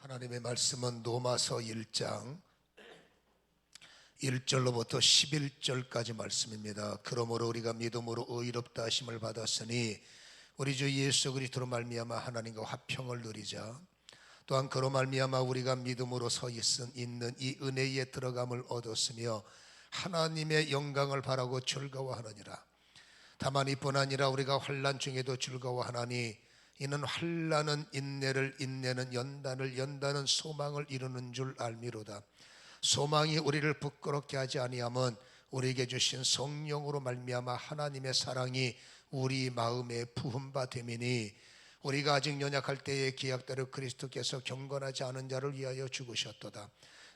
하나님의 말씀은 로마서 1장 1절로부터 11절까지 말씀입니다. 그러므로 우리가 믿음으로 의롭다 하심을 받았으니 우리 주 예수 그리스도로 말미암아 하나님과 화평을 누리자. 또한 그로 말미암아 우리가 믿음으로 서 있는 이 은혜에 들어감을 얻었으며 하나님의 영광을 바라고 즐거워하느니라. 다만 이뿐 아니라 우리가 환난 중에도 즐거워하나니 이는 환난은 인내를, 인내는 연단을, 연단은 소망을 이루는 줄 알미로다. 소망이 우리를 부끄럽게 하지 아니함은 우리에게 주신 성령으로 말미암아 하나님의 사랑이 우리 마음에 부은 바 됨이니, 우리가 아직 연약할 때에 기약대로 그리스도께서 경건하지 않은 자를 위하여 죽으셨도다.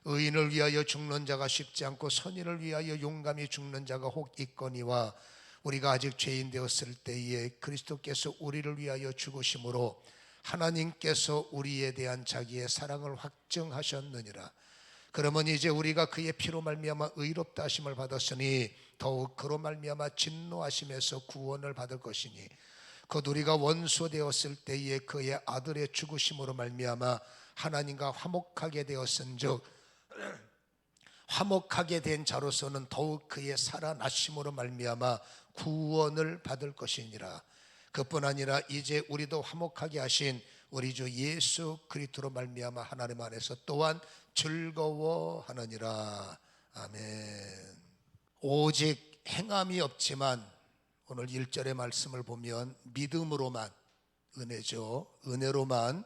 의인을 위하여 죽는 자가 쉽지 않고 선인을 위하여 용감히 죽는 자가 혹 있거니와, 우리가 아직 죄인 되었을 때에 그리스도께서 우리를 위하여 죽으심으로 하나님께서 우리에 대한 자기의 사랑을 확증하셨느니라. 그러면 이제 우리가 그의 피로 말미암아 의롭다 하심을 받았으니 더욱 그로 말미암아 진노하심에서 구원을 받을 것이니, 곧 우리가 원수 되었을 때에 그의 아들의 죽으심으로 말미암아 하나님과 화목하게 되었은즉 화목하게 된 자로서는 더욱 그의 살아나심으로 말미암아 구원을 받을 것이니라. 그뿐 아니라 이제 우리도 화목하게 하신 우리 주 예수 그리스도로 말미암아 하나님 안에서 또한 즐거워하느니라. 아멘. 오직 행함이 없지만, 오늘 1절의 말씀을 보면 믿음으로만, 은혜죠, 은혜로만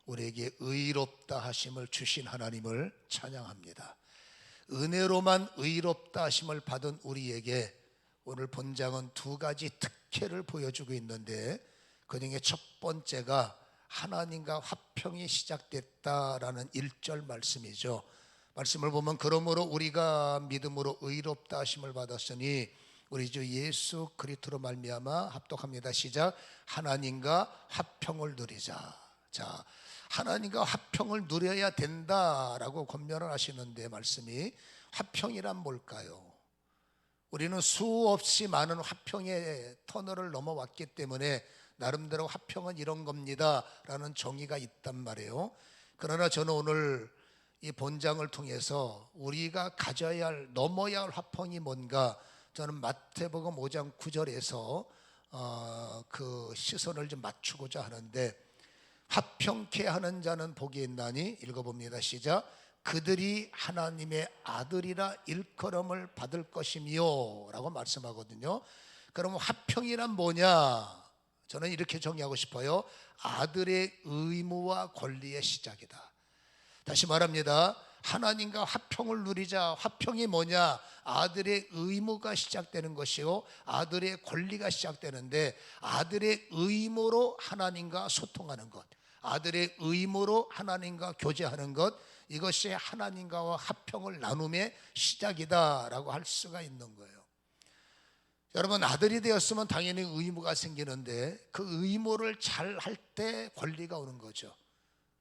우리에게 의롭다 하심을 주신 하나님을 찬양합니다. 은혜로만 의롭다 하심을 받은 우리에게 오늘 본장은 두 가지 특혜를 보여주고 있는데, 그중에 첫 번째가 하나님과 화평이 시작됐다라는 1절 말씀이죠. 말씀을 보면 그러므로 우리가 믿음으로 의롭다 하심을 받았으니 우리 주 예수 그리스도로 말미암아, 합독합니다. 시작. 하나님과 화평을 누리자. 자, 하나님과 화평을 누려야 된다라고 권면을 하시는데, 말씀이 화평이란 뭘까요? 우리는 수없이 많은 화평의 터널을 넘어왔기 때문에 나름대로 화평은 이런 겁니다 라는 정의가 있단 말이에요. 그러나 저는 오늘 이 본장을 통해서 우리가 가져야 할, 넘어야 할 화평이 뭔가, 저는 마태복음 5장 9절에서 그 시선을 좀 맞추고자 하는데, 화평케 하는 자는 복이 있나니, 읽어봅니다. 시작. 그들이 하나님의 아들이라 일컬음을 받을 것이며 라고 말씀하거든요. 그럼 화평이란 뭐냐? 저는 이렇게 정의하고 싶어요. 아들의 의무와 권리의 시작이다. 다시 말합니다. 하나님과 화평을 누리자. 화평이 뭐냐? 아들의 의무가 시작되는 것이요, 아들의 권리가 시작되는데, 아들의 의무로 하나님과 소통하는 것, 아들의 의무로 하나님과 교제하는 것, 이것이 하나님과의 화평을 나눔의 시작이다라고 할 수가 있는 거예요. 여러분, 아들이 되었으면 당연히 의무가 생기는데, 그 의무를 잘 할 때 권리가 오는 거죠.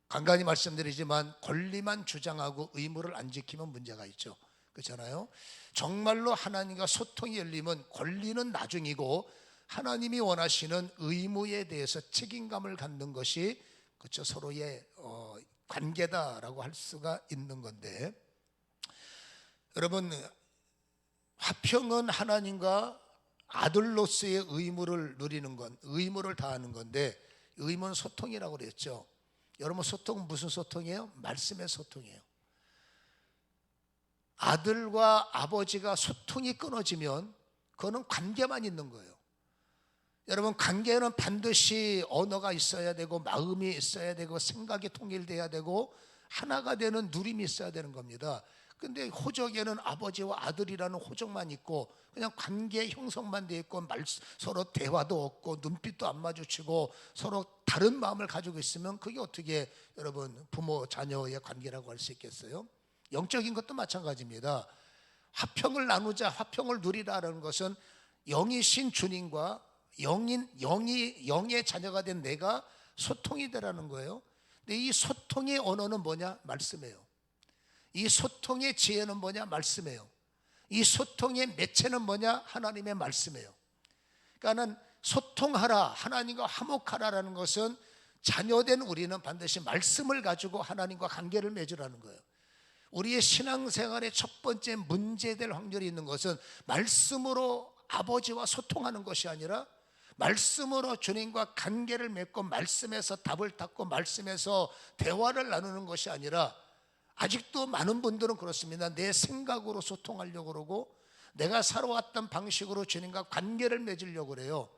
간간히 말씀드리지만 권리만 주장하고 의무를 안 지키면 문제가 있죠. 그렇잖아요. 정말로 하나님과 소통이 열리면 권리는 나중이고, 하나님이 원하시는 의무에 대해서 책임감을 갖는 것이, 그렇죠, 서로의 관계다라고 할 수가 있는 건데, 여러분, 화평은 하나님과 아들로서의 의무를 누리는 건, 의무를 다하는 건데, 의무는 소통이라고 그랬죠. 여러분, 소통은 무슨 소통이에요? 말씀의 소통이에요. 아들과 아버지가 소통이 끊어지면 그거는 관계만 있는 거예요. 여러분, 관계는 반드시 언어가 있어야 되고, 마음이 있어야 되고, 생각이 통일돼야 되고, 하나가 되는 누림이 있어야 되는 겁니다. 근데 호적에는 아버지와 아들이라는 호적만 있고, 그냥 관계 형성만 돼 있고, 서로 대화도 없고, 눈빛도 안 마주치고, 서로 다른 마음을 가지고 있으면 그게 어떻게 여러분 부모 자녀의 관계라고 할 수 있겠어요? 영적인 것도 마찬가지입니다. 화평을 나누자, 화평을 누리라는 것은 영이신 주님과 영의 자녀가 된 내가 소통이 되라는 거예요. 근데 이 소통의 언어는 뭐냐? 말씀이에요. 이 소통의 지혜는 뭐냐? 말씀이에요. 이 소통의 매체는 뭐냐? 하나님의 말씀이에요. 그러니까는 소통하라, 하나님과 화목하라라는 것은 자녀된 우리는 반드시 말씀을 가지고 하나님과 관계를 맺으라는 거예요. 우리의 신앙생활의 첫 번째 문제될 확률이 있는 것은 말씀으로 아버지와 소통하는 것이 아니라 말씀으로 주님과 관계를 맺고 말씀에서 답을 찾고 말씀에서 대화를 나누는 것이 아니라, 아직도 많은 분들은 그렇습니다. 내 생각으로 소통하려고 그러고 내가 살아왔던 방식으로 주님과 관계를 맺으려고 그래요.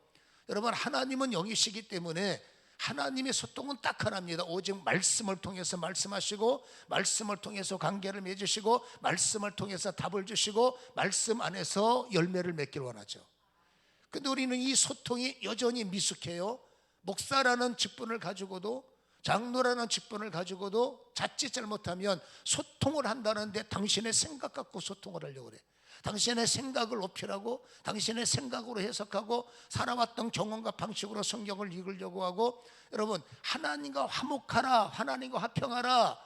여러분, 하나님은 영이시기 때문에 하나님의 소통은 딱 하나입니다. 오직 말씀을 통해서 말씀하시고, 말씀을 통해서 관계를 맺으시고, 말씀을 통해서 답을 주시고, 말씀 안에서 열매를 맺기를 원하죠. 근데 우리는 이 소통이 여전히 미숙해요. 목사라는 직분을 가지고도, 장로라는 직분을 가지고도 자칫 잘못하면 소통을 한다는데 당신의 생각 갖고 소통을 하려고 그래. 당신의 생각을 어필하고 당신의 생각으로 해석하고 살아왔던 경험과 방식으로 성경을 읽으려고 하고, 여러분, 하나님과 화목하라, 하나님과 화평하라,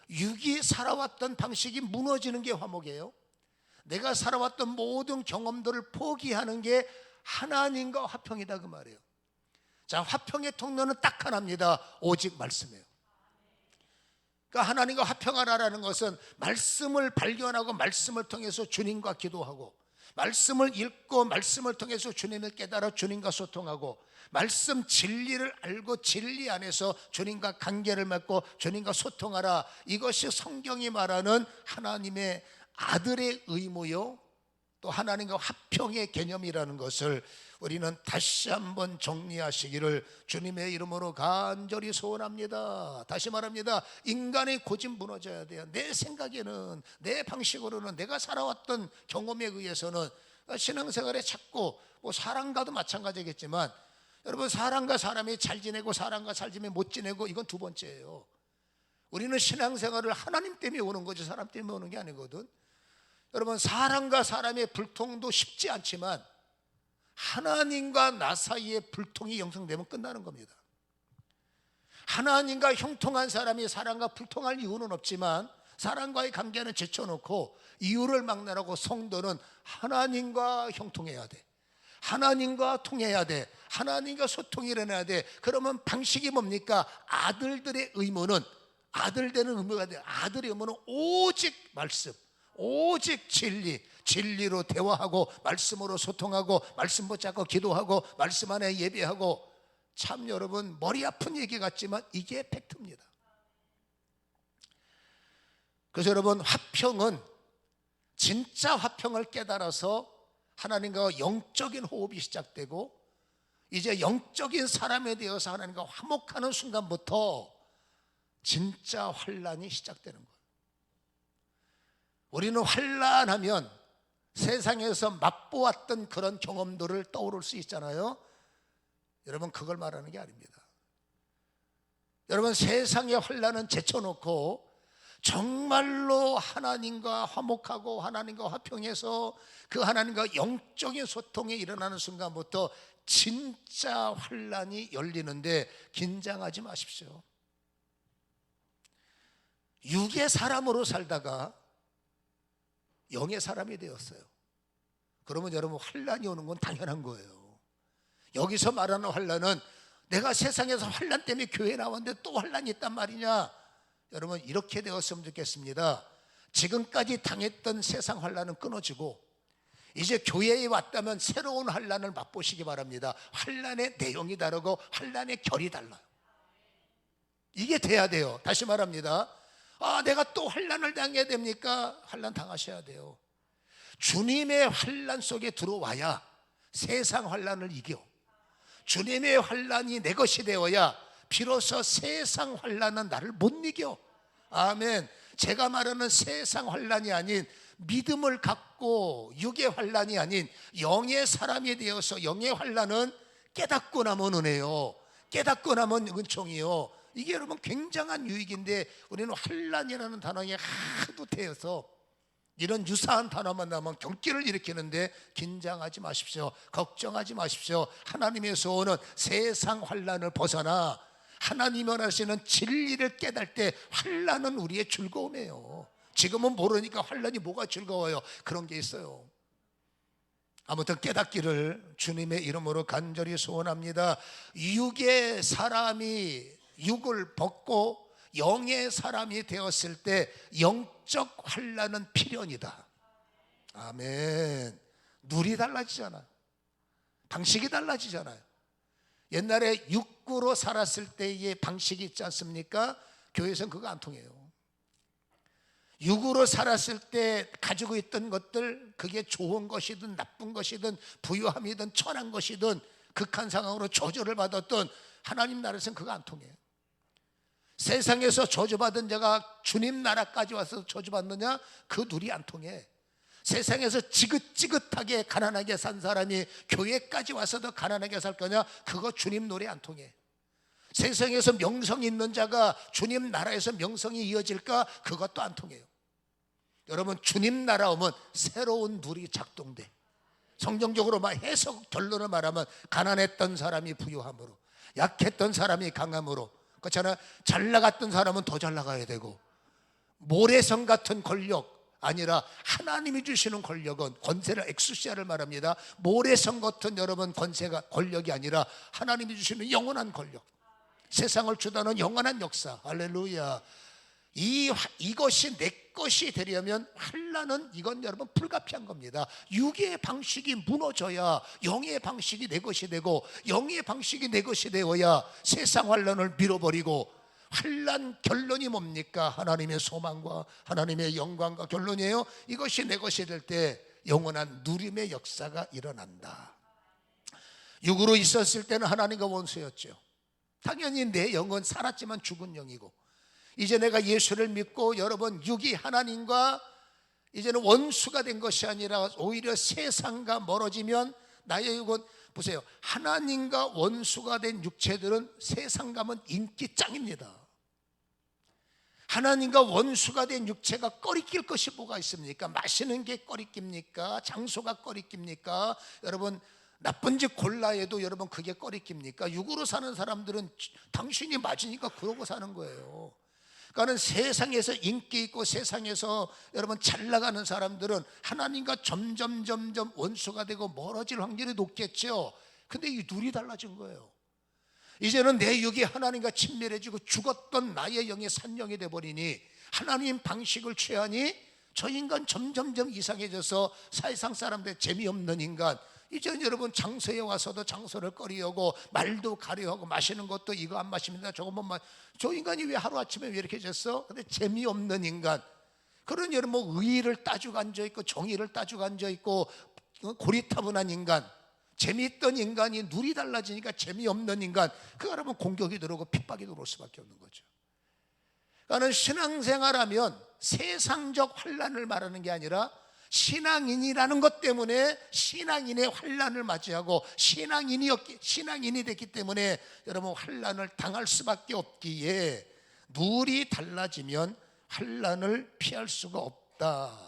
육이 살아왔던 방식이 무너지는 게 화목이에요. 내가 살아왔던 모든 경험들을 포기하는 게 하나님과 화평이다, 그 말이에요. 자, 화평의 통로는 딱 하나입니다. 오직 말씀이에요. 그러니까 하나님과 화평하라는 것은 말씀을 발견하고 말씀을 통해서 주님과 기도하고, 말씀을 읽고 말씀을 통해서 주님을 깨달아 주님과 소통하고, 말씀 진리를 알고 진리 안에서 주님과 관계를 맺고 주님과 소통하라. 이것이 성경이 말하는 하나님의 아들의 의무요, 또 하나님과 화평의 개념이라는 것을 우리는 다시 한번 정리하시기를 주님의 이름으로 간절히 소원합니다. 다시 말합니다. 인간의 고집 무너져야 돼요. 내 생각에는, 내 방식으로는, 내가 살아왔던 경험에 의해서는 신앙생활에 자꾸, 뭐 사람과도 마찬가지겠지만, 여러분, 사람과 사람이 잘 지내고 사람과 잘 지내면 못 지내고, 이건 두 번째예요. 우리는 신앙생활을 하나님 때문에 오는 거지 사람 때문에 오는 게 아니거든. 여러분, 사람과 사람의 불통도 쉽지 않지만 하나님과 나 사이에 불통이 형성되면 끝나는 겁니다. 하나님과 형통한 사람이 사람과 불통할 이유는 없지만 사람과의 관계는 제쳐놓고 이유를 막론하고 성도는 하나님과 형통해야 돼. 하나님과 통해야 돼. 하나님과 소통이 일어나야 돼. 그러면 방식이 뭡니까? 아들들의 의무는, 아들 되는 의무가 돼. 아들의 의무는 오직 말씀, 오직 진리, 진리로 대화하고 말씀으로 소통하고 말씀 붙잡고 기도하고 말씀 안에 예배하고. 참 여러분, 머리 아픈 얘기 같지만 이게 팩트입니다. 그래서 여러분, 화평은 진짜 화평을 깨달아서 하나님과 영적인 호흡이 시작되고, 이제 영적인 사람에 대해서 하나님과 화목하는 순간부터 진짜 환란이 시작되는 거예요. 우리는 환란하면 세상에서 맛보았던 그런 경험들을 떠오를 수 있잖아요. 여러분, 그걸 말하는 게 아닙니다. 여러분, 세상의 환란은 제쳐놓고 정말로 하나님과 화목하고 하나님과 화평해서 그 하나님과 영적인 소통이 일어나는 순간부터 진짜 환란이 열리는데 긴장하지 마십시오. 육의 사람으로 살다가 영의 사람이 되었어요. 그러면 여러분, 환란이 오는 건 당연한 거예요. 여기서 말하는 환란은 내가 세상에서 환란 때문에 교회에 나왔는데 또 환란이 있단 말이냐. 여러분, 이렇게 되었으면 좋겠습니다. 지금까지 당했던 세상 환란은 끊어지고 이제 교회에 왔다면 새로운 환란을 맛보시기 바랍니다. 환란의 내용이 다르고 환란의 결이 달라요. 이게 돼야 돼요. 다시 말합니다. 내가 또 환란을 당해야 됩니까? 환란 당하셔야 돼요. 주님의 환란 속에 들어와야 세상 환란을 이겨. 주님의 환란이 내 것이 되어야 비로소 세상 환란은 나를 못 이겨. 아멘. 제가 말하는 세상 환란이 아닌 믿음을 갖고 육의 환란이 아닌 영의 사람이 되어서, 영의 환란은 깨닫고 나면 은혜요, 깨닫고 나면 은총이요. 이게 여러분 굉장한 유익인데 우리는 환란이라는 단어에 하도 태워서 이런 유사한 단어만 나오면 경기를 일으키는데 긴장하지 마십시오. 걱정하지 마십시오. 하나님에서 오는 세상 환란을 벗어나 하나님이 원하시는 진리를 깨달을 때 환란은 우리의 즐거움이에요. 지금은 모르니까 환란이 뭐가 즐거워요. 그런 게 있어요. 아무튼 깨닫기를 주님의 이름으로 간절히 소원합니다. 육의 사람이 육을 벗고 영의 사람이 되었을 때 영적 환난은 필연이다. 아멘. 눈이 달라지잖아요. 방식이 달라지잖아요. 옛날에 육구로 살았을 때의 방식이 있지 않습니까? 교회에서는 그거 안 통해요. 육으로 살았을 때 가지고 있던 것들, 그게 좋은 것이든 나쁜 것이든 부유함이든 천한 것이든 극한 상황으로 저주를 받았던 하나님 나라에서는 그거 안 통해요. 세상에서 저주받은 자가 주님 나라까지 와서 저주받느냐? 그 둘이 안 통해. 세상에서 지긋지긋하게 가난하게 산 사람이 교회까지 와서도 가난하게 살 거냐? 그거 주님 노래 안 통해. 세상에서 명성이 있는 자가 주님 나라에서 명성이 이어질까? 그것도 안 통해요. 여러분, 주님 나라 오면 새로운 룰이 작동돼. 성경적으로 막 해석 결론을 말하면 가난했던 사람이 부유함으로, 약했던 사람이 강함으로, 그렇잖아요. 잘 나갔던 사람은 더 잘 나가야 되고, 모래성 같은 권력 아니라 하나님이 주시는 권력은, 권세를 엑수시아를 말합니다. 모래성 같은 여러분 권세가 권력이 아니라 하나님이 주시는 영원한 권력, 세상을 주다는 영원한 역사. 할렐루야. 이것이 내 것이 되려면 환난은, 이건 여러분 불가피한 겁니다. 육의 방식이 무너져야 영의 방식이 내 것이 되고, 영의 방식이 내 것이 되어야 세상 환난을 밀어버리고. 환난 결론이 뭡니까? 하나님의 소망과 하나님의 영광과 결론이에요. 이것이 내 것이 될 때 영원한 누림의 역사가 일어난다. 육으로 있었을 때는 하나님과 원수였죠. 당연히 내 영은 살았지만 죽은 영이고, 이제 내가 예수를 믿고 여러분 육이 하나님과 이제는 원수가 된 것이 아니라 오히려 세상과 멀어지면 나의 육은, 보세요, 하나님과 원수가 된 육체들은 세상과는 인기 짱입니다. 하나님과 원수가 된 육체가 꺼리낄 것이 뭐가 있습니까? 마시는 게 꺼리낍니까? 장소가 꺼리낍니까? 여러분, 나쁜 집 골라해도 여러분 그게 꺼리낍니까? 육으로 사는 사람들은 당신이 맞으니까 그러고 사는 거예요. 그러니까 세상에서 인기 있고 세상에서 여러분 잘 나가는 사람들은 하나님과 점점 원수가 되고 멀어질 확률이 높겠죠. 근데 이 둘이 달라진 거예요. 이제는 내 육이 하나님과 친밀해지고 죽었던 나의 영이 산영이 돼버리니 하나님 방식을 취하니 저 인간 점점 이상해져서 사회상 사람들 재미없는 인간. 이제는 여러분 장소에 와서도 장소를 꺼리하고 말도 가려하고 마시는 것도 이거 안 마십니다, 저거 못 마시. 저 인간이 왜 하루아침에 왜 이렇게 됐어? 근데 재미없는 인간. 그런 여러분 뭐 의의를 따지고 앉아있고 정의를 따지고 앉아있고 고리타분한 인간, 재미있던 인간이 눈이 달라지니까 재미없는 인간, 그거 여러분 공격이 들어오고 핍박이 들어올 수밖에 없는 거죠. 그러니까 신앙생활하면 세상적 환난을 말하는 게 아니라 신앙인이라는 것 때문에 신앙인의 환난을 맞이하고 신앙인이 됐기 때문에 여러분 환난을 당할 수밖에 없기에 룰이 달라지면 환난을 피할 수가 없다.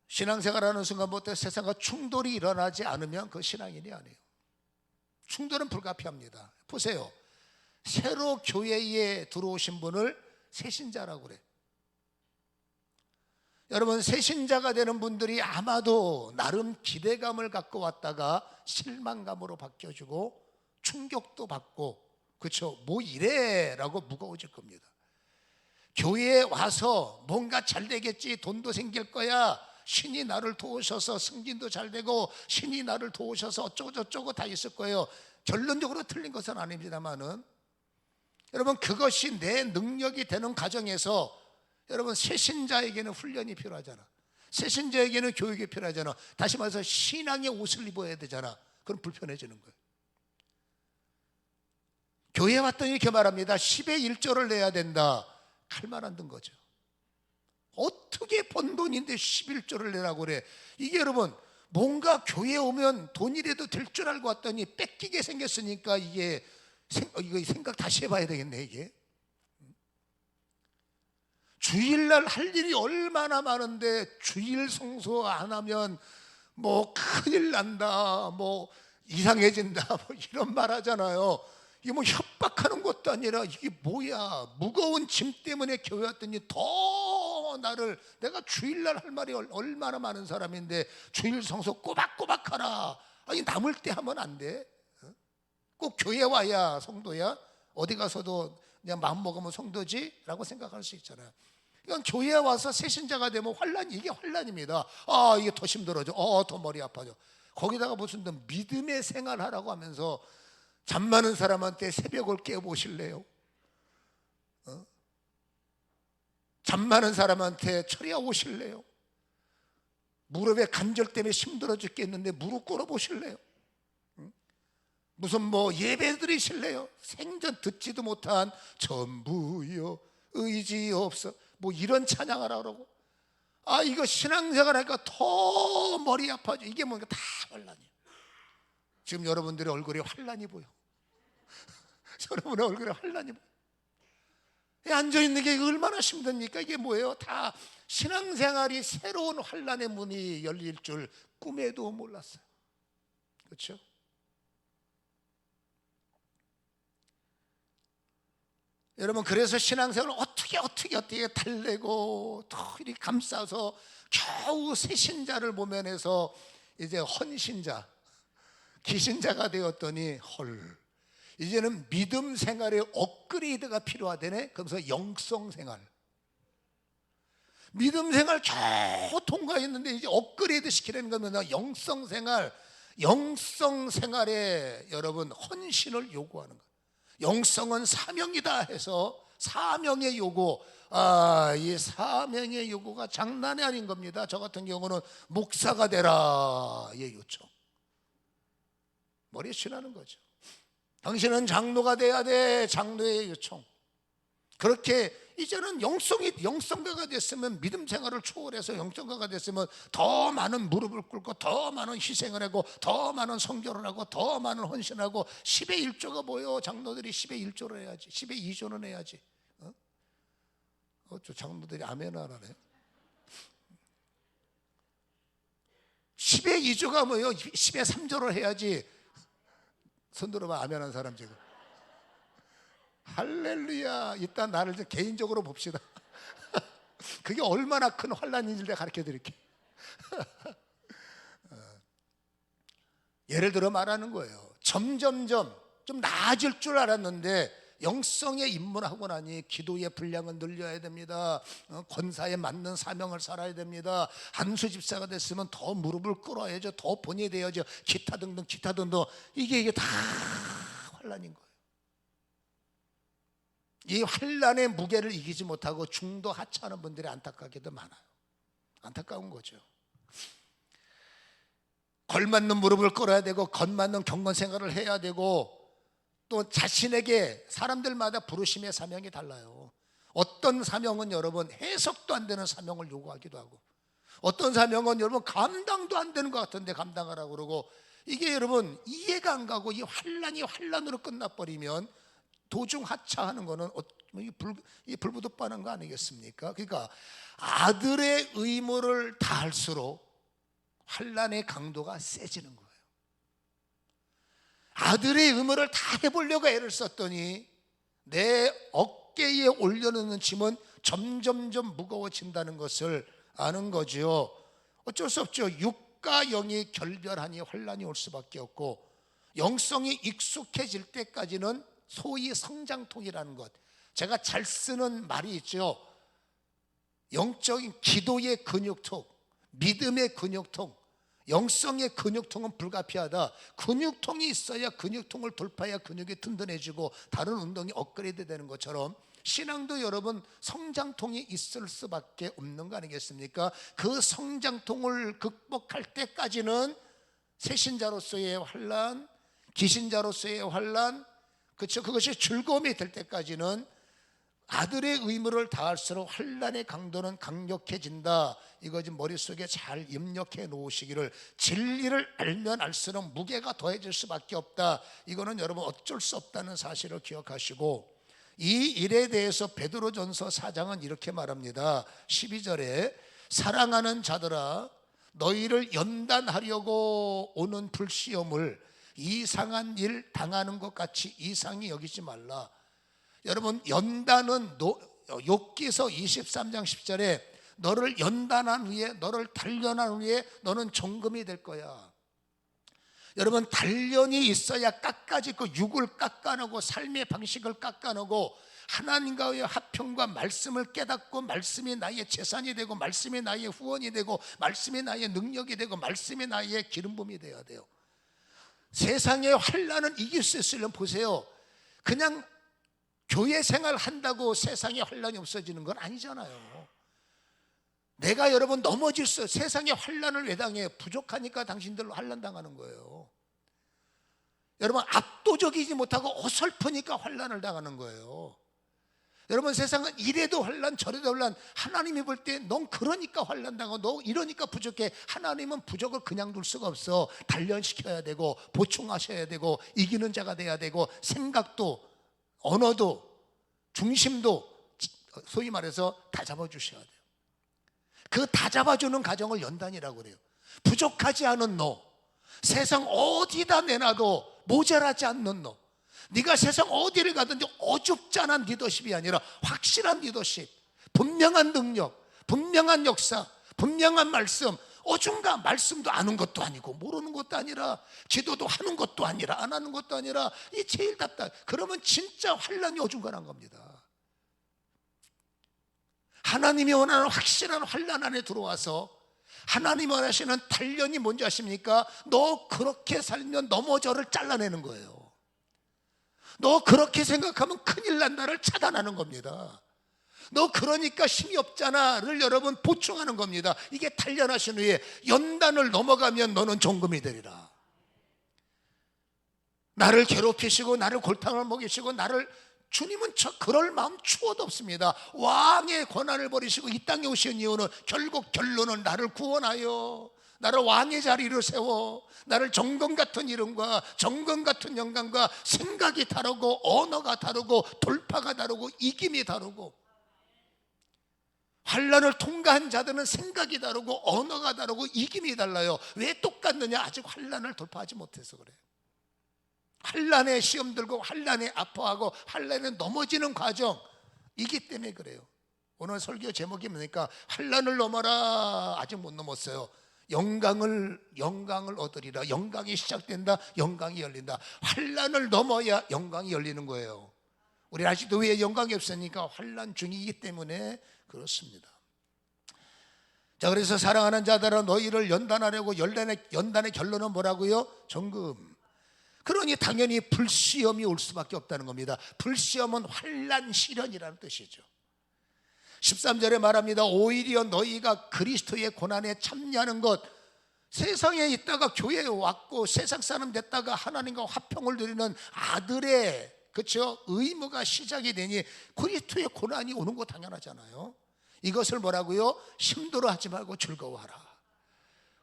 신앙생활하는 순간부터 세상과 충돌이 일어나지 않으면 그 신앙인이 아니에요. 충돌은 불가피합니다. 보세요, 새로 교회에 들어오신 분을 새신자라고 그래. 여러분, 새신자가 되는 분들이 아마도 나름 기대감을 갖고 왔다가 실망감으로 바뀌어지고 충격도 받고, 그렇죠, 뭐 이래 라고 무거워질 겁니다. 교회에 와서 뭔가 잘 되겠지, 돈도 생길 거야, 신이 나를 도우셔서 승진도 잘 되고 신이 나를 도우셔서 어쩌고 저쩌고 다 있을 거예요. 결론적으로 틀린 것은 아닙니다만은 여러분, 그것이 내 능력이 되는 과정에서 여러분 새신자에게는 훈련이 필요하잖아. 새신자에게는 교육이 필요하잖아. 다시 말해서 신앙의 옷을 입어야 되잖아. 그럼 불편해지는 거예요. 교회에 왔더니 이렇게 말합니다. 10의 1조를 내야 된다. 칼만 안 든 거죠. 어떻게 번 돈인데 11조를 내라고 그래. 이게 여러분 뭔가 교회에 오면 돈이라도 될 줄 알고 왔더니 뺏기게 생겼으니까 이게 이거 생각 다시 해봐야 되겠네. 이게 주일날 할 일이 얼마나 많은데 주일 성소 안 하면 뭐 큰일 난다, 뭐 이상해진다, 뭐 이런 말 하잖아요. 이게 뭐 협박하는 것도 아니라 이게 뭐야, 무거운 짐 때문에 교회 왔더니 더 나를, 내가 주일날 할 말이 얼마나 많은 사람인데 주일 성소 꼬박꼬박 하라. 아니 남을 때 하면 안 돼? 꼭 교회 와야 성도야? 어디 가서도 그냥 마음 먹으면 성도지? 라고 생각할 수 있잖아요. 이건 교회에 와서 새신자가 되면 환란, 이게 환란입니다. 아, 이게 더 힘들어져. 더 머리 아파져. 거기다가 무슨 믿음의 생활하라고 하면서 잠 많은 사람한테 새벽을 깨워보실래요? 잠 많은 사람한테 철야 오실래요? 무릎에 관절 때문에 힘들어 죽겠는데 무릎 꿇어보실래요? 무슨 예배 드리실래요? 생전 듣지도 못한 전부여 의지 없어 이런 찬양하라고. 아, 이거 신앙생활 하니까 더 머리 아파져. 이게 뭔가 다 환란이에요. 지금 여러분들의 얼굴에 환란이 보여. 여러분의 얼굴에 환란이 보여. 앉아있는 게 얼마나 힘듭니까? 이게 뭐예요? 다 신앙생활이 새로운 환란의 문이 열릴 줄 꿈에도 몰랐어요. 그렇죠? 여러분, 그래서 신앙생활을 어떻게 달래고 더 이렇게 감싸서 겨우 새신자를 보면서 이제 헌신자, 기신자가 되었더니 이제는 믿음 생활에 업그레이드가 필요하다네. 그러면서 영성 생활, 믿음 생활 겨우 통과했는데 이제 업그레이드 시키려는 거면 영성 생활에 여러분 헌신을 요구하는 거예요. 영성은 사명이다 해서 사명의 요구, 이 사명의 요구가 장난이 아닌 겁니다. 저 같은 경우는 목사가 되라의 요청, 머리에 쥐나는 거죠. 당신은 장로가 돼야 돼, 장로의 요청. 그렇게 이제는 영성가가 됐으면, 믿음 생활을 초월해서 영성가가 됐으면 더 많은 무릎을 꿇고 더 많은 희생을 하고 더 많은 성결을 하고 더 많은 헌신하고 10의 1조가 뭐예요? 장로들이 10의 1조를 해야지, 10의 2조는 해야지. 저 장로들이 아멘 안 하네. 10의 2조가 뭐예요? 10의 3조를 해야지. 손 들어봐, 아멘 한 사람 지금. 할렐루야. 일단 나를 좀 개인적으로 봅시다. 그게 얼마나 큰 환란인지 내가 가르쳐 드릴게. 예를 들어 말하는 거예요. 점점점 좀 나아질 줄 알았는데 영성에 입문하고 나니 기도의 분량은 늘려야 됩니다. 권사에 맞는 사명을 살아야 됩니다. 한수 집사가 됐으면 더 무릎을 꿇어야죠. 더 본이 되어야죠. 기타 등등 이게 다 환란인 거예요. 이 환란의 무게를 이기지 못하고 중도 하차하는 분들이 안타깝게도 많아요. 안타까운 거죠. 걸맞는 무릎을 꿇어야 되고 걸맞는 경건 생활을 해야 되고, 또 자신에게 사람들마다 부르심의 사명이 달라요. 어떤 사명은 여러분 해석도 안 되는 사명을 요구하기도 하고, 어떤 사명은 여러분 감당도 안 되는 것 같은데 감당하라고 그러고, 이게 여러분 이해가 안 가고 이 환란이 환란으로 끝나버리면 도중 하차하는 거는 이 불부득반한 거 아니겠습니까? 그러니까 아들의 의무를 다할수록 환란의 강도가 세지는 거예요. 아들의 의무를 다 해보려고 애를 썼더니 내 어깨에 올려놓는 짐은 점점점 무거워진다는 것을 아는 거죠. 어쩔 수 없죠. 육과 영이 결별하니 환란이 올 수밖에 없고, 영성이 익숙해질 때까지는 소위 성장통이라는 것, 제가 잘 쓰는 말이 있죠. 영적인 기도의 근육통, 믿음의 근육통, 영성의 근육통은 불가피하다. 근육통이 있어야, 근육통을 돌파해야 근육이 튼튼해지고 다른 운동이 업그레이드 되는 것처럼 신앙도 여러분 성장통이 있을 수밖에 없는 거 아니겠습니까? 그 성장통을 극복할 때까지는 새신자로서의 환란, 기신자로서의 환란, 그렇죠? 그것이 즐거움이 될 때까지는 아들의 의무를 다할수록 환란의 강도는 강력해진다. 이거 좀 머릿속에 잘 입력해 놓으시기를. 진리를 알면 알수록 무게가 더해질 수밖에 없다. 이거는 여러분 어쩔 수 없다는 사실을 기억하시고, 이 일에 대해서 베드로전서 4장은 이렇게 말합니다. 12절에 사랑하는 자들아, 너희를 연단하려고 오는 불시험을 이상한 일 당하는 것 같이 이상히 여기지 말라. 여러분, 연단은 욥기서 23장 10절에 너를 연단한 후에, 너를 단련한 후에 너는 정금이 될 거야. 여러분, 단련이 있어야 깎아지고 육을 깎아내고 삶의 방식을 깎아내고 하나님과의 화평과 말씀을 깨닫고 말씀이 나의 재산이 되고 말씀이 나의 후원이 되고 말씀이 나의 능력이 되고 말씀이 나의 기름붐이 되어야 돼요. 세상의 환난을 이길 수 있으려면 보세요, 그냥 교회 생활 한다고 세상의 환난이 없어지는 건 아니잖아요. 내가 여러분 넘어질 수, 세상의 환난을 왜 당해? 부족하니까 당신들로 환난 당하는 거예요. 여러분, 압도적이지 못하고 어설프니까 환난을 당하는 거예요. 여러분, 세상은 이래도 환난 저래도 환난, 하나님이 볼 때 넌 그러니까 환난 당하고 너 이러니까 부족해. 하나님은 부족을 그냥 둘 수가 없어. 단련시켜야 되고 보충하셔야 되고 이기는 자가 돼야 되고 생각도 언어도 중심도 소위 말해서 다 잡아주셔야 돼요. 그 다 잡아주는 가정을 연단이라고 그래요. 부족하지 않은 너, 세상 어디다 내놔도 모자라지 않는 너, 네가 세상 어디를 가든지 어줍잖은 리더십이 아니라 확실한 리더십, 분명한 능력, 분명한 역사, 분명한 말씀. 어중가 말씀도 아는 것도 아니고 모르는 것도 아니라 지도도 하는 것도 아니라 안 하는 것도 아니라 이 제일 답답. 그러면 진짜 환난이 어중간한 겁니다. 하나님이 원하는 확실한 환난 안에 들어와서 하나님이 원하시는 단련이 뭔지 아십니까? 너 그렇게 살면 넘어져를 잘라내는 거예요. 너 그렇게 생각하면 큰일 난다를 차단하는 겁니다. 너 그러니까 힘이 없잖아를 여러분 보충하는 겁니다. 이게 단련하신 후에 연단을 넘어가면 너는 종금이 되리라. 나를 괴롭히시고 나를 골탕을 먹이시고 나를, 주님은 그럴 마음 추워도 없습니다. 왕의 권한을 버리시고 이 땅에 오신 이유는 결국 결론은 나를 구원하여 나를 왕의 자리로 세워 나를 정금 같은 이름과 정금 같은 영광과 생각이 다르고 언어가 다르고 돌파가 다르고 이김이 다르고, 환난을 통과한 자들은 생각이 다르고 언어가 다르고 이김이 달라요. 왜 똑같느냐? 아직 환난을 돌파하지 못해서 그래요. 환난에 시험 들고 환난에 아파하고 환난에 넘어지는 과정이기 때문에 그래요. 오늘 설교 제목이 뭡니까? 환난을 넘어라. 아직 못 넘었어요. 영광을 얻으리라. 영광이 시작된다. 영광이 열린다. 환난을 넘어야 영광이 열리는 거예요. 우리 아직도 왜 영광이 없으니까? 환난 중이기 때문에 그렇습니다. 자, 그래서 사랑하는 자들아, 너희를 연단하려고 연단의 결론은 뭐라고요? 정금. 그러니 당연히 불시험이 올 수밖에 없다는 겁니다. 불시험은 환난 시련이라는 뜻이죠. 13절에 말합니다. 오히려 너희가 그리스도의 고난에 참여하는 것, 세상에 있다가 교회에 왔고 세상 사람 됐다가 하나님과 화평을 누리는 아들의 그렇죠? 의무가 시작이 되니 그리스도의 고난이 오는 거 당연하잖아요. 이것을 뭐라고요? 힘들어하지 말고 즐거워하라.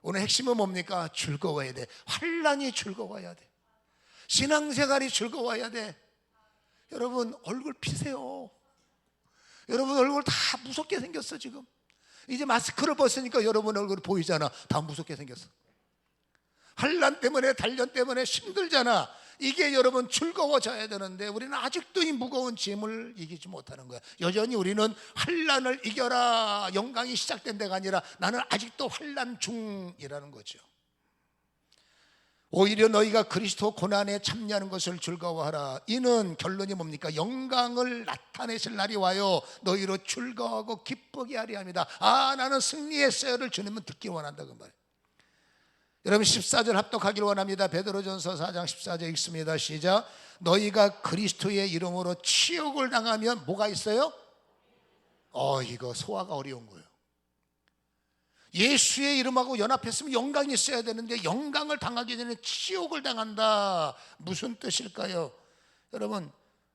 오늘 핵심은 뭡니까? 즐거워야 돼. 환난이 즐거워야 돼. 신앙생활이 즐거워야 돼. 여러분 얼굴 피세요. 여러분 얼굴 다 무섭게 생겼어. 지금 이제 마스크를 벗으니까 여러분 얼굴이 보이잖아. 다 무섭게 생겼어. 환난 때문에 단련 때문에 힘들잖아. 이게 여러분 즐거워져야 되는데 우리는 아직도 이 무거운 짐을 이기지 못하는 거야. 여전히 우리는 환난을 이겨라, 영광이 시작된 데가 아니라 나는 아직도 환난 중이라는 거죠. 오히려 너희가 그리스도 고난에 참여하는 것을 즐거워하라. 이는 결론이 뭡니까? 영광을 나타내실 날이 와요. 너희로 즐거워하고 기쁘게 하리 합니다. 아, 나는 승리했어요를 주님은 듣기 원한다 그 말. 여러분 14절 합독하기를 원합니다. 베드로전서 4장 14절 읽습니다. 시작. 너희가 그리스도의 이름으로 치욕을 당하면 뭐가 있어요? 이거 소화가 어려운 거예요. 예수의 이름하고 연합했으면 영광이 있어야 되는데 영광을 당하기 전에 치욕을 당한다. 무슨 뜻일까요? 여러분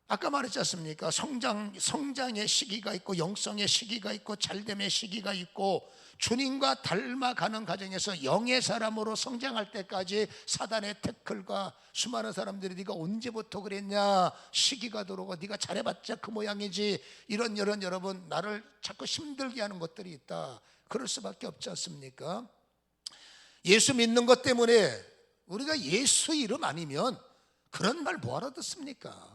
아까 말했지 않습니까? 성장의 시기가 있고 영성의 시기가 있고 잘됨의 시기가 있고, 주님과 닮아가는 과정에서 영의 사람으로 성장할 때까지 사단의 태클과 수많은 사람들이 네가 언제부터 그랬냐, 시기가 들어오고 네가 잘해봤자 그 모양이지, 이런 여러분 나를 자꾸 힘들게 하는 것들이 있다. 그럴 수밖에 없지 않습니까? 예수 믿는 것 때문에 우리가 예수 이름 아니면 그런 말 뭐하러 듣습니까?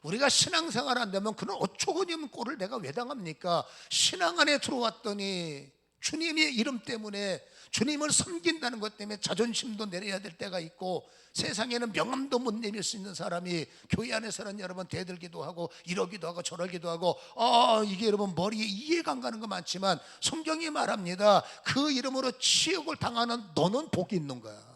우리가 신앙생활 안 되면 그런 어처구니없는 꼴을 내가 왜 당합니까? 신앙 안에 들어왔더니 주님의 이름 때문에, 주님을 섬긴다는 것 때문에 자존심도 내려야 될 때가 있고, 세상에는 명함도 못 내밀 수 있는 사람이 교회 안에서는 여러분 대들기도 하고 이러기도 하고 저러기도 하고, 이게 여러분 머리에 이해가 안 가는 거 많지만 성경이 말합니다. 그 이름으로 치욕을 당하는 너는 복이 있는 거야.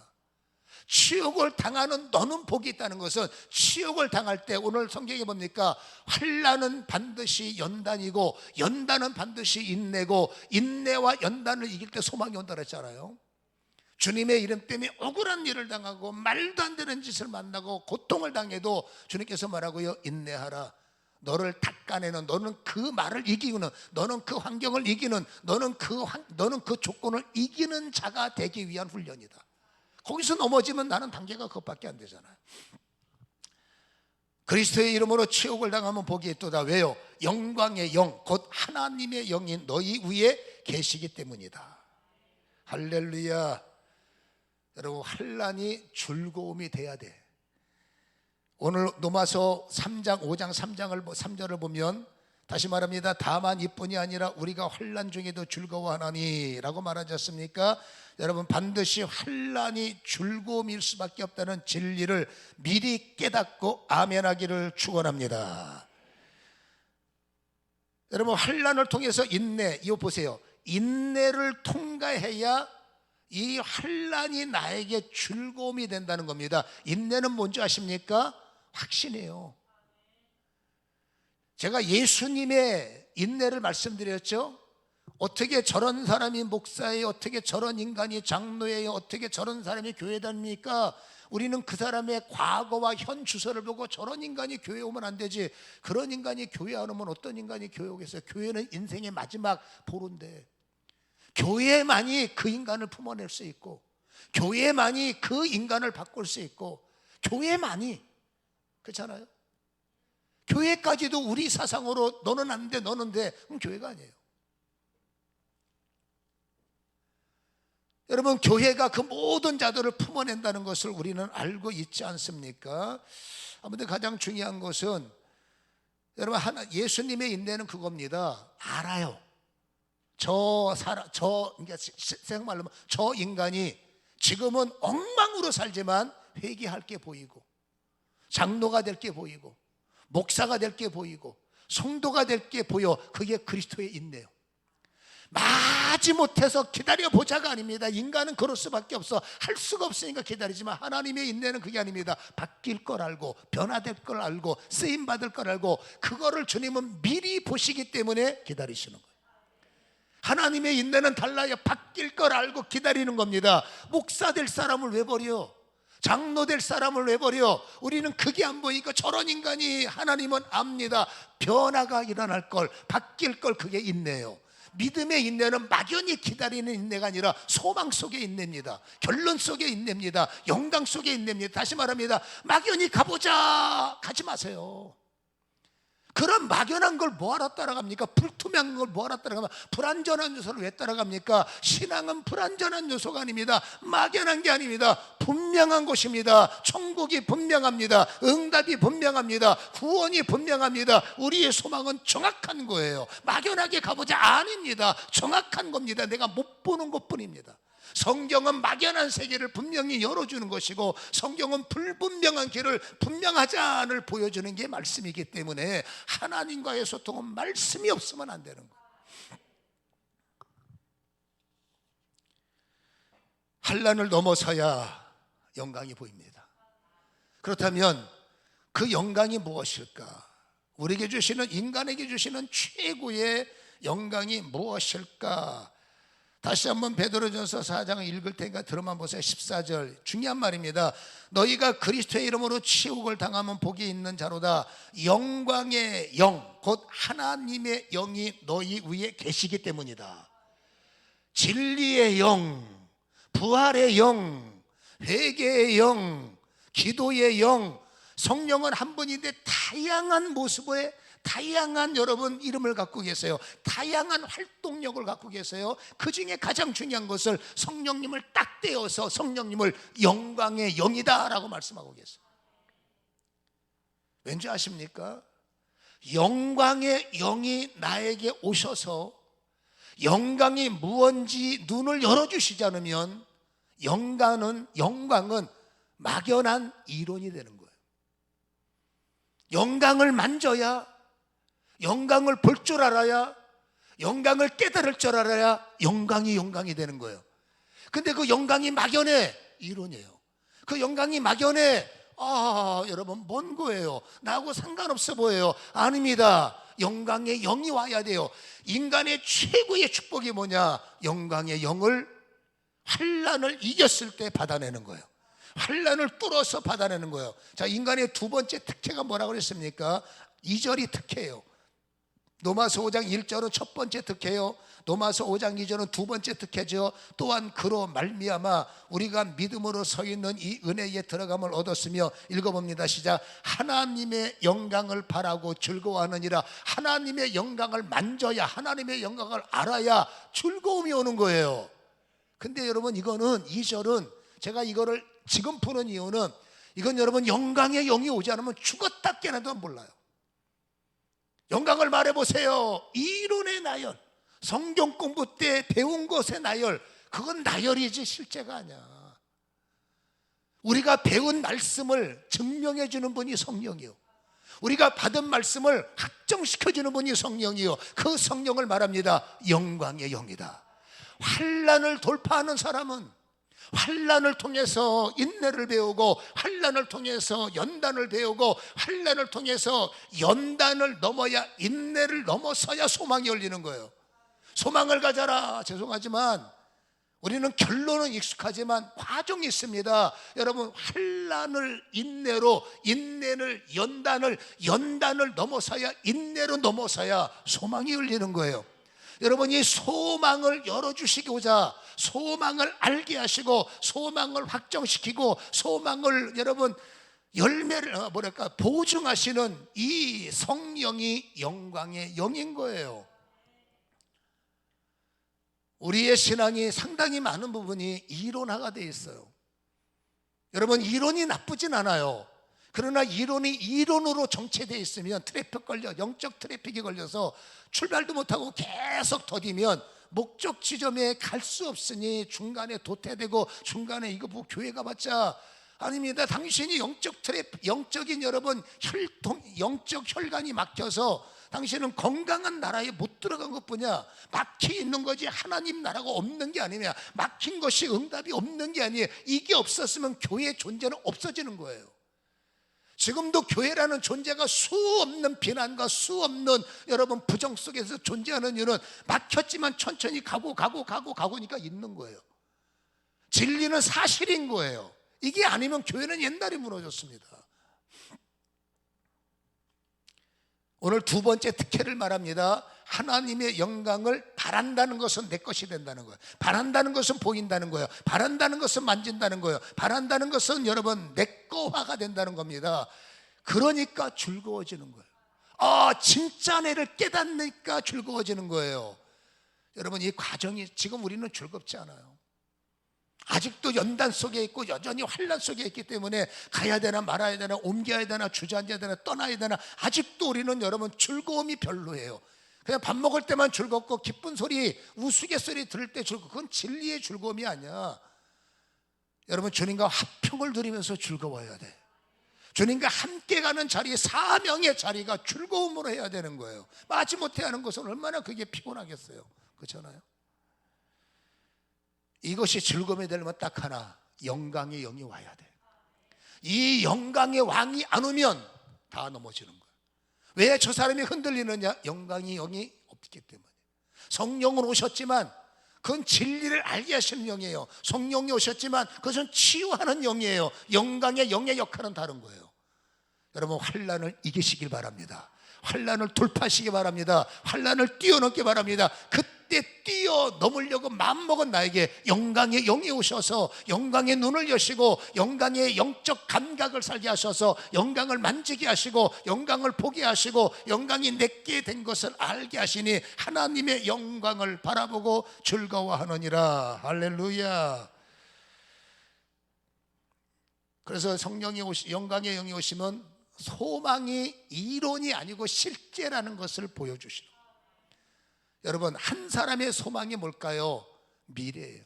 치욕을 당하는 너는 복이 있다는 것은, 치욕을 당할 때 오늘 성경에 뭡니까? 환난은 반드시 연단이고 연단은 반드시 인내고 인내와 연단을 이길 때 소망이 온다 그랬잖아요. 주님의 이름 때문에 억울한 일을 당하고 말도 안 되는 짓을 만나고 고통을 당해도 주님께서 말하고요, 인내하라. 너를 닦아내는, 너는 그 말을 이기는, 너는 그 환경을 이기는, 너는 그 조건을 이기는 자가 되기 위한 훈련이다. 거기서 넘어지면 나는 단계가 그것밖에 안 되잖아요. 그리스도의 이름으로 치욕을 당하면 복이 있도다. 왜요? 영광의 영, 곧 하나님의 영이 너희 위에 계시기 때문이다. 할렐루야. 여러분, 환난이 즐거움이 돼야 돼. 오늘 로마서 3장 5장 3절을 보면 다시 말합니다. 다만 이뿐이 아니라 우리가 환난 중에도 즐거워하나니 라고 말하지 않습니까? 여러분, 반드시 환난이 즐거움일 수밖에 없다는 진리를 미리 깨닫고 아멘하기를 축원합니다. 여러분, 환난을 통해서 인내, 이거 보세요. 인내를 통과해야 이 환난이 나에게 즐거움이 된다는 겁니다. 인내는 뭔지 아십니까? 확신이에요. 제가 예수님의 인내를 말씀드렸죠. 어떻게 저런 사람이 목사예요? 어떻게 저런 인간이 장로예요? 어떻게 저런 사람이 교회 다닙니까? 우리는 그 사람의 과거와 현 주소를 보고 저런 인간이 교회 오면 안 되지, 그런 인간이 교회 안 오면 어떤 인간이 교회 오겠어요? 교회는 인생의 마지막 보루인데, 교회만이 그 인간을 품어낼 수 있고, 교회만이 그 인간을 바꿀 수 있고, 교회만이, 그렇잖아요? 교회까지도 우리 사상으로 너는 안 돼, 너는 돼, 그럼 교회가 아니에요. 여러분, 교회가 그 모든 자들을 품어낸다는 것을 우리는 알고 있지 않습니까? 아무튼 가장 중요한 것은, 여러분, 예수님의 인내는 그겁니다. 알아요. 그러니까 생각말로 저 인간이 지금은 엉망으로 살지만 회개할 게 보이고, 장로가 될 게 보이고, 목사가 될 게 보이고, 성도가 될 게 보여. 그게 그리스도의 인내요. 마지못해서 기다려보자가 아닙니다. 인간은 그럴 수밖에 없어. 할 수가 없으니까 기다리지만, 하나님의 인내는 그게 아닙니다. 바뀔 걸 알고, 변화될 걸 알고, 쓰임받을 걸 알고, 그거를 주님은 미리 보시기 때문에 기다리시는 거예요. 하나님의 인내는 달라요. 바뀔 걸 알고 기다리는 겁니다. 목사 될 사람을 왜 버려? 장로 될 사람을 왜 버려? 우리는 그게 안 보이니까 저런 인간이, 하나님은 압니다. 변화가 일어날 걸, 바뀔 걸, 그게 인내예요. 믿음의 인내는 막연히 기다리는 인내가 아니라 소망 속의 인내입니다. 결론 속의 인내입니다. 영광 속의 인내입니다. 다시 말합니다. 막연히 가보자, 가지 마세요. 그런 막연한 걸 뭐하러 따라갑니까? 불투명한 걸 뭐하러 따라갑니까? 불완전한 요소를 왜 따라갑니까? 신앙은 불완전한 요소가 아닙니다. 막연한 게 아닙니다. 분명한 것입니다. 천국이 분명합니다. 응답이 분명합니다. 구원이 분명합니다. 우리의 소망은 정확한 거예요. 막연하게 가보자 아닙니다. 정확한 겁니다. 내가 못 보는 것뿐입니다. 성경은 막연한 세계를 분명히 열어주는 것이고, 성경은 불분명한 길을 분명하지 않을 보여주는 게 말씀이기 때문에 하나님과의 소통은 말씀이 없으면 안 되는 거예요. 환난을 넘어서야 영광이 보입니다. 그렇다면 그 영광이 무엇일까? 우리에게 주시는, 인간에게 주시는 최고의 영광이 무엇일까? 다시 한번 베드로전서 4장을 읽을 테니까 들어만 보세요. 14절 중요한 말입니다. 너희가 그리스도의 이름으로 치욕을 당하면 복이 있는 자로다. 영광의 영, 곧 하나님의 영이 너희 위에 계시기 때문이다. 진리의 영, 부활의 영, 회개의 영, 기도의 영, 성령은 한 분인데 다양한 모습의, 다양한 여러분 이름을 갖고 계세요. 다양한 활동력을 갖고 계세요. 그 중에 가장 중요한 것을 성령님을 딱 떼어서 성령님을 영광의 영이다 라고 말씀하고 계세요. 왠지 아십니까? 영광의 영이 나에게 오셔서 영광이 무언지 눈을 열어주시지 않으면 영광은 막연한 이론이 되는 거예요. 영광을 만져야, 영광을 볼 줄 알아야, 영광을 깨달을 줄 알아야 영광이 되는 거예요. 근데 그 영광이 막연해, 이론이에요. 그 영광이 막연해, 여러분 먼 거예요. 나하고 상관없어 보여요. 아닙니다. 영광의 영이 와야 돼요. 인간의 최고의 축복이 뭐냐? 영광의 영을 환난을 이겼을 때 받아내는 거예요. 환난을 뚫어서 받아내는 거예요. 자, 인간의 두 번째 특혜가 뭐라고 그랬습니까? 2절이 특혜예요. 로마서 5장 1절은 첫 번째 특혜요, 로마서 5장 2절은 두 번째 특혜죠. 또한 그로 말미암아 우리가 믿음으로 서 있는 이 은혜에 들어감을 얻었으며, 읽어봅니다. 시작. 하나님의 영광을 바라고 즐거워하느니라. 하나님의 영광을 만져야, 하나님의 영광을 알아야 즐거움이 오는 거예요. 근데 여러분, 이거는 2절은 제가 이거를 지금 푸는 이유는, 이건 여러분 영광의 영이 오지 않으면 죽었다 깨나도 몰라요. 영광을 말해보세요. 이론의 나열, 성경 공부 때 배운 것의 나열, 그건 나열이지 실제가 아니야. 우리가 배운 말씀을 증명해 주는 분이 성령이요, 우리가 받은 말씀을 확정시켜주는 분이 성령이요, 그 성령을 말합니다. 영광의 영이다. 환난을 돌파하는 사람은 환난을 통해서 인내를 배우고, 환난을 통해서 연단을 배우고, 환난을 통해서 연단을 넘어야, 인내를 넘어서야 소망이 열리는 거예요. 소망을 가져라. 죄송하지만 우리는 결론은 익숙하지만 과정이 있습니다. 여러분, 환난을 인내로, 인내를 연단을 넘어서야, 인내로 넘어서야 소망이 열리는 거예요. 여러분, 이 소망을 열어주시고자, 소망을 알게 하시고, 소망을 확정시키고, 소망을 여러분 열매를 보증하시는 이 성령이 영광의 영인 거예요. 우리의 신앙이 상당히 많은 부분이 이론화가 되어 있어요. 여러분, 이론이 나쁘진 않아요. 그러나 이론이 이론으로 정체되어 있으면 영적 트래픽이 걸려서 출발도 못하고 계속 더디면 목적 지점에 갈 수 없으니 중간에 도태되고, 중간에 이거 뭐 교회 가봤자, 아닙니다. 당신이 영적인 여러분 영적 혈관이 막혀서 당신은 건강한 나라에 못 들어간 것뿐이야. 막혀 있는 거지 하나님 나라가 없는 게 아니냐. 막힌 것이 응답이 없는 게 아니에요. 이게 없었으면 교회의 존재는 없어지는 거예요. 지금도 교회라는 존재가 수없는 비난과 수없는 여러분 부정 속에서 존재하는 이유는 막혔지만 천천히 가고니까 있는 거예요. 진리는 사실인 거예요. 이게 아니면 교회는 옛날에 무너졌습니다. 오늘 두 번째 특혜를 말합니다. 하나님의 영광을 바란다는 것은 내 것이 된다는 거예요. 바란다는 것은 보인다는 거예요. 바란다는 것은 만진다는 거예요. 바란다는 것은 여러분 내 거화가 된다는 겁니다. 그러니까 즐거워지는 거예요. 진짜 내를 깨닫으니까 즐거워지는 거예요. 여러분, 이 과정이 지금 우리는 즐겁지 않아요. 아직도 연단 속에 있고 여전히 환난 속에 있기 때문에 가야 되나 말아야 되나, 옮겨야 되나, 주저앉아야 되나, 떠나야 되나, 아직도 우리는 여러분 즐거움이 별로예요. 그냥 밥 먹을 때만 즐겁고, 기쁜 소리, 우스갯소리 들을 때 즐겁고, 그건 진리의 즐거움이 아니야. 여러분, 주님과 화평을 누리면서 즐거워야 돼. 주님과 함께 가는 자리, 사명의 자리가 즐거움으로 해야 되는 거예요. 마지못해 하는 것은 얼마나 그게 피곤하겠어요. 그렇잖아요. 이것이 즐거움이 되려면 딱 하나, 영광의 영이 와야 돼. 이 영광의 왕이 안 오면 다 넘어지는 거예요. 왜 저 사람이 흔들리느냐? 영광의 영이 없기 때문에. 성령은 오셨지만 그건 진리를 알게 하시는 영이에요. 성령이 오셨지만 그것은 치유하는 영이에요. 영광의 영의 역할은 다른 거예요. 여러분, 환난을 이기시길 바랍니다. 환난을 돌파하시기 바랍니다. 환난을 뛰어넘기 바랍니다. 그때 뛰어넘으려고 마음먹은 나에게 영광의 영이 오셔서 영광의 눈을 여시고, 영광의 영적 감각을 살게 하셔서 영광을 만지게 하시고, 영광을 보게 하시고, 영광이 내게 된 것을 알게 하시니 하나님의 영광을 바라보고 즐거워하느니라. 할렐루야. 그래서 영광의 영이 오시면 소망이 이론이 아니고 실제라는 것을 보여주시는, 여러분, 한 사람의 소망이 뭘까요? 미래예요.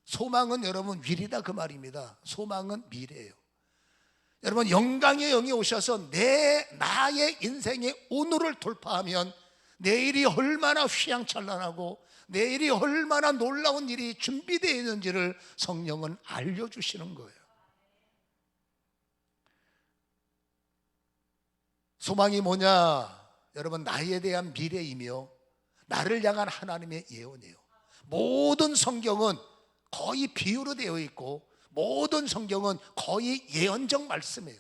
소망은 여러분 위리다 그 말입니다. 소망은 미래예요. 여러분, 영광의 영이 오셔서 나의 인생의 오늘을 돌파하면 내일이 얼마나 휘황찬란하고 내일이 얼마나 놀라운 일이 준비되어 있는지를 성령은 알려주시는 거예요. 소망이 뭐냐? 여러분, 나에 대한 미래이며 나를 향한 하나님의 예언이에요. 모든 성경은 거의 비유로 되어 있고 모든 성경은 거의 예언적 말씀이에요.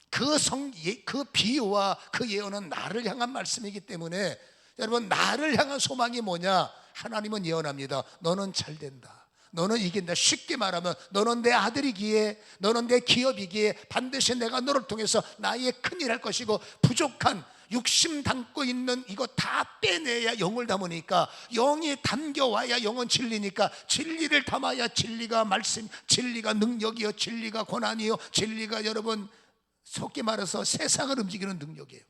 그 비유와 그 예언은 나를 향한 말씀이기 때문에 여러분, 나를 향한 소망이 뭐냐? 하나님은 예언합니다. 너는 잘 된다. 너는 이긴다. 쉽게 말하면 너는 내 아들이기에, 너는 내 기업이기에 반드시 내가 너를 통해서 나의 큰일 할 것이고, 부족한 육심 담고 있는 이거 다 빼내야 영을 담으니까, 영이 담겨와야 영은 진리니까, 진리를 담아야 진리가 말씀, 진리가 능력이요, 진리가 고난이요, 진리가 여러분 속기 말해서 세상을 움직이는 능력이에요.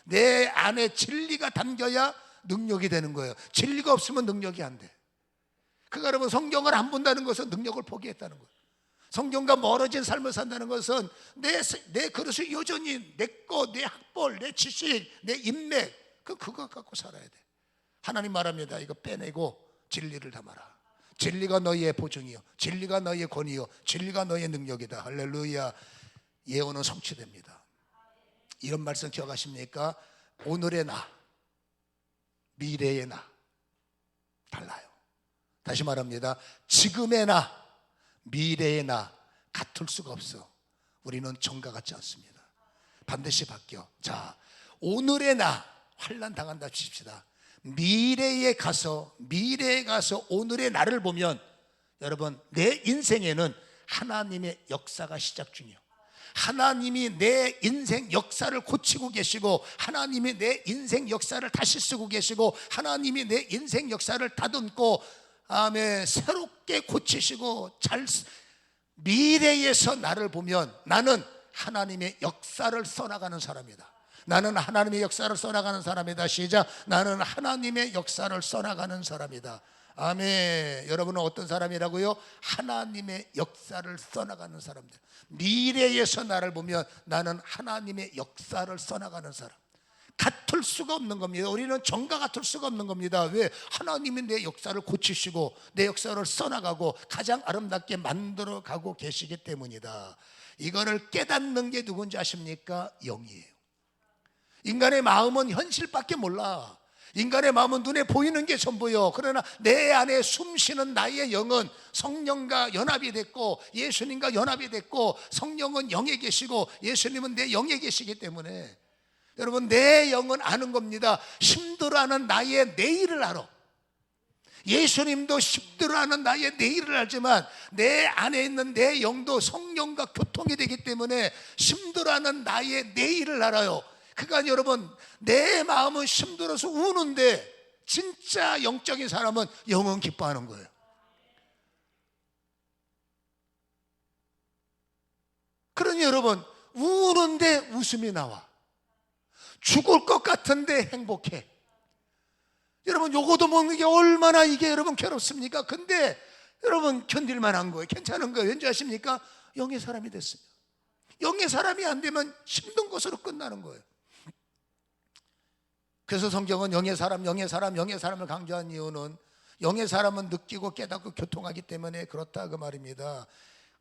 내 안에 진리가 담겨야 능력이 되는 거예요. 진리가 없으면 능력이 안 돼. 그러니까 여러분, 성경을 안 본다는 것은 능력을 포기했다는 거예요. 성경과 멀어진 삶을 산다는 것은 내 그릇을 여전히 내 거, 내 학벌, 내 지식, 내 인맥, 그거 갖고 살아야 돼. 하나님 말합니다. 이거 빼내고 진리를 담아라. 진리가 너희의 보증이요, 진리가 너희의 권위요, 진리가 너희의 능력이다. 할렐루야. 예언은 성취됩니다. 이런 말씀 기억하십니까? 오늘의 나, 미래의 나 달라요. 다시 말합니다. 지금의 나, 미래의 나 같을 수가 없어. 우리는 정과 같지 않습니다. 반드시 바뀌어. 자, 오늘의 나 환난 당한다 칩시다. 미래에 가서 오늘의 나를 보면 여러분, 내 인생에는 하나님의 역사가 시작 중이에요. 하나님이 내 인생 역사를 고치고 계시고, 하나님이 내 인생 역사를 다시 쓰고 계시고, 하나님이 내 인생 역사를 다듬고 아멘, 새롭게 고치시고 미래에서 나를 보면 나는 하나님의 역사를 써나가는 사람이다. 나는 하나님의 역사를 써나가는 사람이다. 시작. 나는 하나님의 역사를 써나가는 사람이다. 아멘. 여러분은 어떤 사람이라고요? 하나님의 역사를 써나가는 사람들. 미래에서 나를 보면 나는 하나님의 역사를 써나가는 사람. 같을 수가 없는 겁니다. 우리는 정과 같을 수가 없는 겁니다. 왜? 하나님이 내 역사를 고치시고 내 역사를 써나가고 가장 아름답게 만들어가고 계시기 때문이다. 이거를 깨닫는 게 누군지 아십니까? 영이에요. 인간의 마음은 현실밖에 몰라. 인간의 마음은 눈에 보이는 게 전부요. 그러나 내 안에 숨쉬는 나의 영은 성령과 연합이 됐고, 예수님과 연합이 됐고, 성령은 영에 계시고 예수님은 내 영에 계시기 때문에 여러분, 내 영은 아는 겁니다. 힘들어하는 나의 내일을 알아. 예수님도 힘들어하는 나의 내일을 알지만 내 안에 있는 내 영도 성령과 교통이 되기 때문에 힘들어하는 나의 내일을 알아요. 그러니까 여러분, 내 마음은 힘들어서 우는데 진짜 영적인 사람은 영은 기뻐하는 거예요. 그러니 여러분, 우는데 웃음이 나와. 죽을 것 같은데 행복해. 여러분, 요거도 먹는 게 얼마나 이게 여러분 괴롭습니까? 근데 여러분 견딜 만한 거예요. 괜찮은 거예요. 왠지 아십니까? 영의 사람이 됐습니다. 영의 사람이 안 되면 힘든 것으로 끝나는 거예요. 그래서 성경은 영의 사람을 강조한 이유는 영의 사람은 느끼고 깨닫고 교통하기 때문에 그렇다 그 말입니다.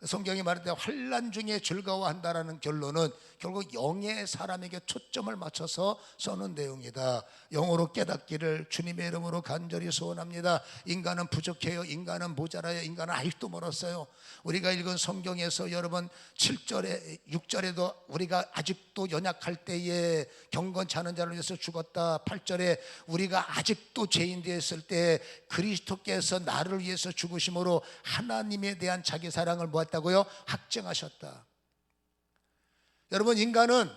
성경이 말할 때 환난 중에 즐거워한다라는 결론은 결국 영의 사람에게 초점을 맞춰서 써는 내용이다. 영으로 깨닫기를 주님의 이름으로 간절히 소원합니다. 인간은 부족해요. 인간은 모자라요. 인간은 아직도 멀었어요. 우리가 읽은 성경에서 여러분 7절에 6절에도 우리가 아직도 연약할 때에 경건치 않은 자를 위해서 죽었다. 8절에 우리가 아직도 죄인 되었을 때 그리스도께서 나를 위해서 죽으심으로 하나님에 대한 자기 사랑을 뭐했다고요? 확증하셨다. 여러분, 인간은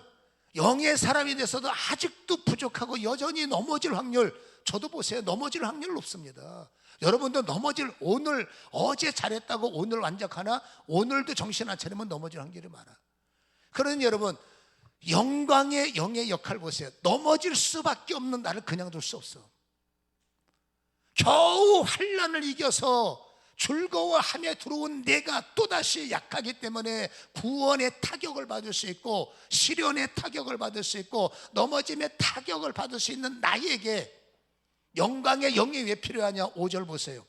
영의 사람이 돼서도 아직도 부족하고 여전히 넘어질 확률, 저도 보세요. 넘어질 확률 높습니다. 여러분도 넘어질, 오늘 어제 잘했다고 오늘 완벽하나? 오늘도 정신 안 차리면 넘어질 확률이 많아. 그러니 여러분, 영광의 영의 역할 보세요. 넘어질 수밖에 없는 나를 그냥 둘 수 없어. 겨우 환난을 이겨서 즐거워하며 들어온 내가 또다시 약하기 때문에 구원의 타격을 받을 수 있고 시련의 타격을 받을 수 있고 넘어짐의 타격을 받을 수 있는 나에게 영광의 영이 왜 필요하냐. 5절 보세요.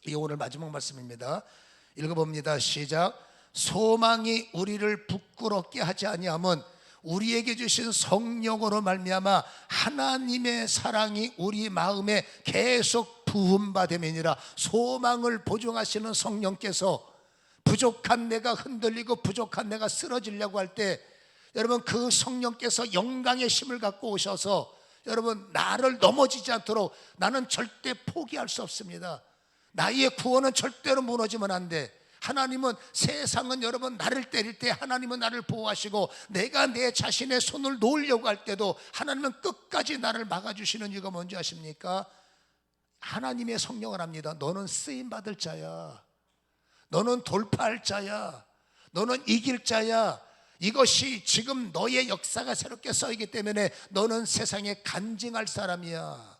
이게 오늘 마지막 말씀입니다. 읽어봅니다. 시작. 소망이 우리를 부끄럽게 하지 아니하면 우리에게 주신 성령으로 말미암아 하나님의 사랑이 우리 마음에 계속 부음받음이니라. 소망을 보증하시는 성령께서 부족한 내가 흔들리고 부족한 내가 쓰러지려고 할 때 여러분 그 성령께서 영광의 힘을 갖고 오셔서 여러분 나를 넘어지지 않도록 나는 절대 포기할 수 없습니다. 나의 구원은 절대로 무너지면 안 돼. 하나님은 세상은 여러분 나를 때릴 때 하나님은 나를 보호하시고 내가 내 자신의 손을 놓으려고 할 때도 하나님은 끝까지 나를 막아주시는 이유가 뭔지 아십니까? 하나님의 성령을 합니다. 너는 쓰임받을 자야. 너는 돌파할 자야. 너는 이길 자야. 이것이 지금 너의 역사가 새롭게 써있기 때문에 너는 세상에 간증할 사람이야.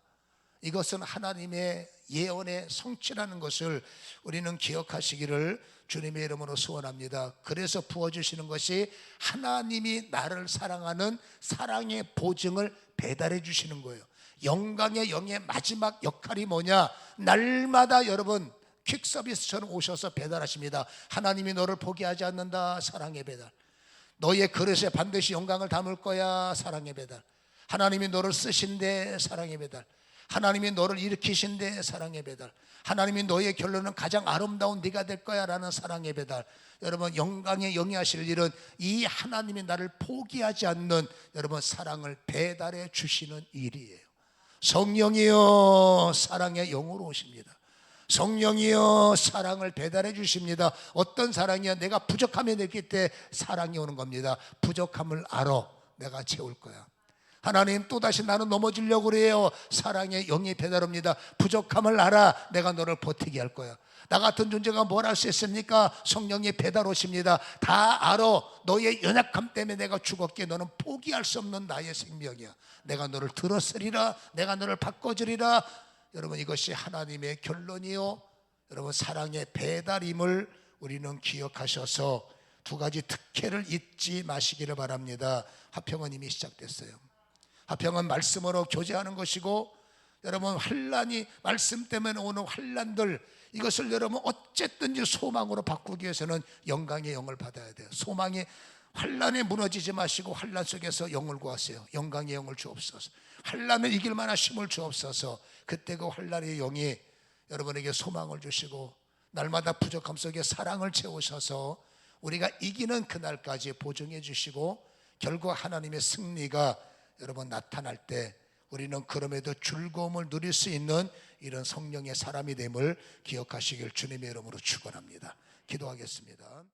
이것은 하나님의 예언의 성취라는 것을 우리는 기억하시기를 주님의 이름으로 소원합니다. 그래서 부어주시는 것이 하나님이 나를 사랑하는 사랑의 보증을 배달해 주시는 거예요. 영광의 영의 마지막 역할이 뭐냐? 날마다 여러분 퀵서비스처럼 오셔서 배달하십니다. 하나님이 너를 포기하지 않는다. 사랑의 배달. 너의 그릇에 반드시 영광을 담을 거야. 사랑의 배달. 하나님이 너를 쓰신대. 사랑의 배달. 하나님이 너를 일으키신대. 사랑의 배달. 하나님이 너의 결론은 가장 아름다운 네가 될 거야 라는 사랑의 배달. 여러분 영광의 영이 하실 일은 이 하나님이 나를 포기하지 않는 여러분 사랑을 배달해 주시는 일이에요. 성령이여 사랑의 영으로 오십니다. 성령이여 사랑을 배달해 주십니다. 어떤 사랑이야? 내가 부족함에 느낄 때 사랑이 오는 겁니다. 부족함을 알아. 내가 채울 거야. 하나님 또다시 나는 넘어지려고 그래요. 사랑의 영이 배달합니다. 부족함을 알아. 내가 너를 버티게 할 거야. 나 같은 존재가 뭘 할 수 있습니까? 성령이 배달 오십니다. 다 알아. 너의 연약함 때문에 내가 죽었기에 너는 포기할 수 없는 나의 생명이야. 내가 너를 들었으리라. 내가 너를 바꿔주리라. 여러분 이것이 하나님의 결론이요 여러분 사랑의 배달임을 우리는 기억하셔서 두 가지 특혜를 잊지 마시기를 바랍니다. 화평은 이미 시작됐어요. 화평은 말씀으로 교제하는 것이고 여러분 환난이 말씀 때문에 오는 환난들 이것을 여러분 어쨌든지 소망으로 바꾸기 위해서는 영광의 영을 받아야 돼요. 소망이 환난에 무너지지 마시고 환난 속에서 영을 구하세요. 영광의 영을 주옵소서. 환난을 이길 만한 힘을 주옵소서. 그때 그 환난의 영이 여러분에게 소망을 주시고 날마다 부족함 속에 사랑을 채우셔서 우리가 이기는 그날까지 보증해 주시고 결국 하나님의 승리가 여러분 나타날 때 우리는 그럼에도 즐거움을 누릴 수 있는 이런 성령의 사람이 됨을 기억하시길 주님의 이름으로 축원합니다. 기도하겠습니다.